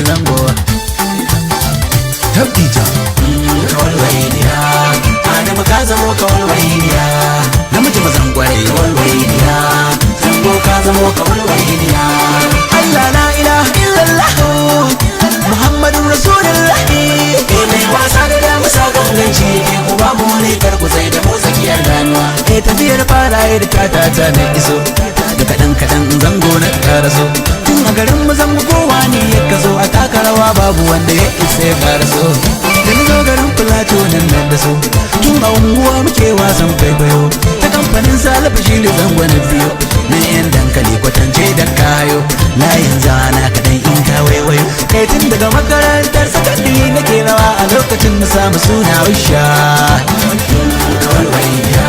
zango tabdija kawalwainiya Adamu ka zamo kawalwainiya namiji mazan kwarai kawalwainiya zango ka zamo kawalwainiya Allah la ilaha illallah Muhammadun Rasulullah mai wasa da damu sa ganganci ku ba mu ne karku sai da motsa kiyar ganuwa tafiyar faraye da katata na iso da kaɗan zango na karaso tun a garin mu zango kowa ne ya kaso a taka rawa babu wanda ya isa ya karaso da na zo garin Filato nan da so tun a unguwa muke wasan kwaikwayo ta kamfanin salafa shi da zango na biyo na yan dankali kwatance da kayo layin zana kaɗan in ka waiwayo kai tun daga makarantar sakandare nake rawa a lokacin na samu suna wisha kawalwainiya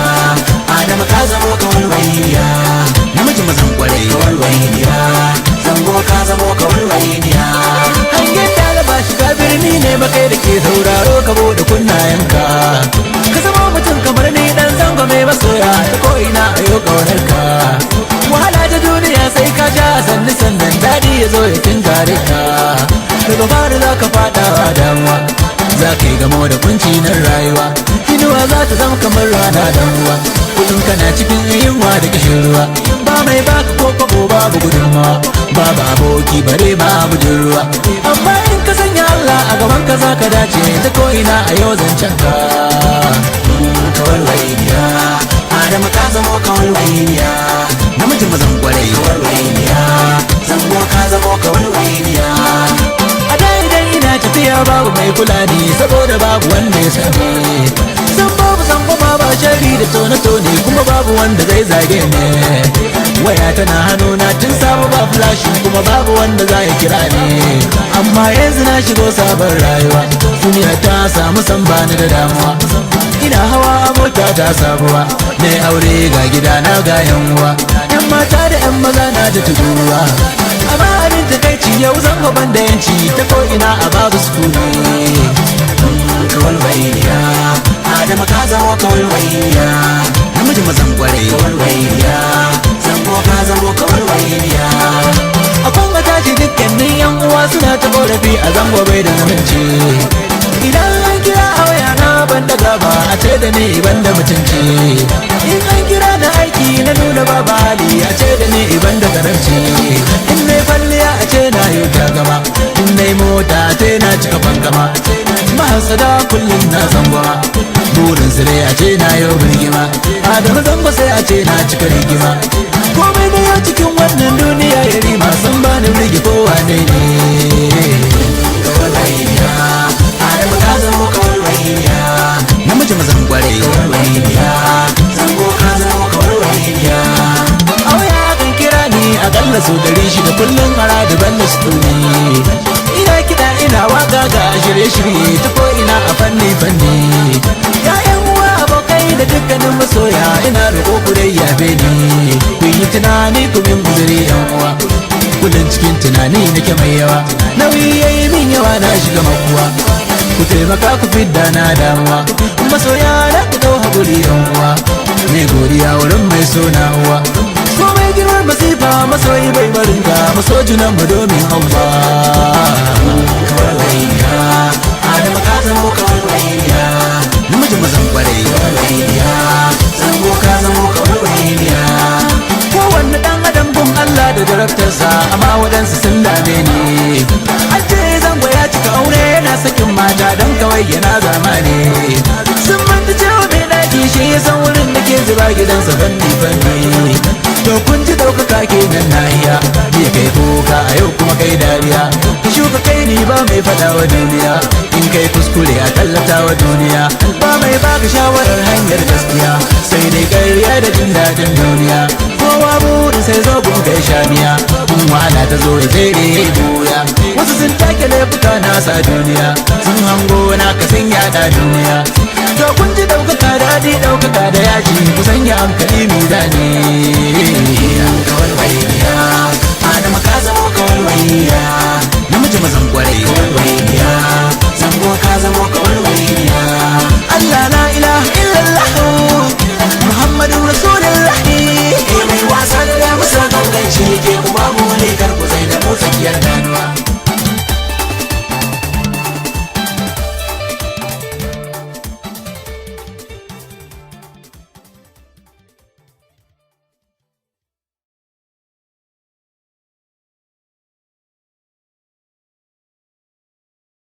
Adamu ka zamo kawalwainiya namiji mazan kwarai kawalwainiya zango ka zamo kawalwainiya hangen dalaba shiga birni ne bakai da ke sauraro ka bude kunnayenka ka zama mutum kamar ni dan zango mai masoya ta ko'ina a yau kaunarka wahala ta duniya sai ka ja sannan daɗi ya zo ya tinkare ka daga fara za ka faɗa wa damuwa za ka yi gamo da kunci na rayuwa inuwa za ta zama kamar rana da ruwa kullum kana cikin yunwa da kishin ruwa ba mai baka ko kwabo babu gudunmawa babu aboki bare babu ruwa amma in ka sanya Allah a gaban ka za ka dace ta ko'ina a yau zancen ka kawalwainiya Adamu ka zamo kawalwainiya namiji mazan kwarai kawalwainiya zango ka zamo kawalwainiya a da idan ina tafiya babu mai kula ni saboda babu wanda ya sani san babu san kuma ba shari da tone kuma babu wanda zai zage ne waya tana hannuna tun samu ba flashin kuma babu wanda za ya kira ne amma yanzu na shigo sabon rayuwa duniya ta samu san bani da damuwa ina hawa a mota ta sabuwa na aure ga gida na ga yanwa yan mata da yan maza na da tuduwa amma abin takaici yau zan gaban da yanci ta ko'ina a babu sukuni kawalwainiya Adamu ka zamo kawalwainiya namiji mazan kwarai kawalwainiya zango ka zamo kawalwainiya a kwanga tashi dukkanin yan uwa suna ta korafi a zango bai da zumunci idan an kira a waya na ban daga ba a ce da ni ban da mutunci in an kira na aiki na nuna babu hali a ce da ni ban da karamci in nai kwalliya a ce na yi ta gama in nai mota a ce na cika fankama mahasada kullum na zangwa burin su dai a ce na yau birgima Adamu zango sai a ce na cika rigima komai da ya cikin wannan duniya ya rima sun bani birgi kowa ne kawalwainiya Adamu ka zamo kawalwainiya namiji mazan kwarai kawalwainiya zango ka zamo kawalwainiya auya kan kira ni akalla so 600 kullum a radiban da su ina kiɗa ina waka ga shirye-shirye ta ko'ina a fanni ya'yan uwa abokai da dukkanin masoya ina roƙo ku dai yabe ni ku yi tunani ku min guzuri yan uwa kullum cikin tunani nake mai yawa nauyi yayi min yawa na shiga makuwa ku taimaka ku fidda na damuwa masoya na ku dau haƙuri yan uwa mai godiya wurin mai sona uwa so mai girman masifa masoyi bai barin ka maso junan mu domin Allah kawalwainiya Adamu ka zamo kawalwainiya namiji mazan kwarai kawalwainiya zango ka zamo kawalwainiya kowanne dan adam gun Allah da jarabtarsa amma waɗansu sun dame ni an ce zango ya cika aure yana sakin mata don kawai yana zamani sun manta cewa mai ɗaki shi ya san wurin da ke zuba gidansa fanni to kun ji ɗaukaka kenan nahiya ya kai kuka a yau kuma kai dariya ka shuka kai ni ba mai faɗa wa duniya in kai kuskure a tallata wa duniya ba mai baka shawarar hanyar gaskiya sai dai ƙarya da jin daɗin duniya kowa burin sai zo gun kai shaniya kun wahala ta zo ya tsere ya buya wasu sun take laifuka nasa duniya sun hango na ka sun yada duniya to kun ji ɗaukaka daɗi ɗaukaka da yaji ku sanya hankali mizani kawalwainiya Adamu ka zamo kawalwainiya namiji mazan kwarai kawalwainiya zango ka zamo kawalwainiya Allah la ilaha illallah Muhammadun Rasulullah mai wasa da musa ganganci ke kuma mu ne karku zai da mu tsakiyar ganuwa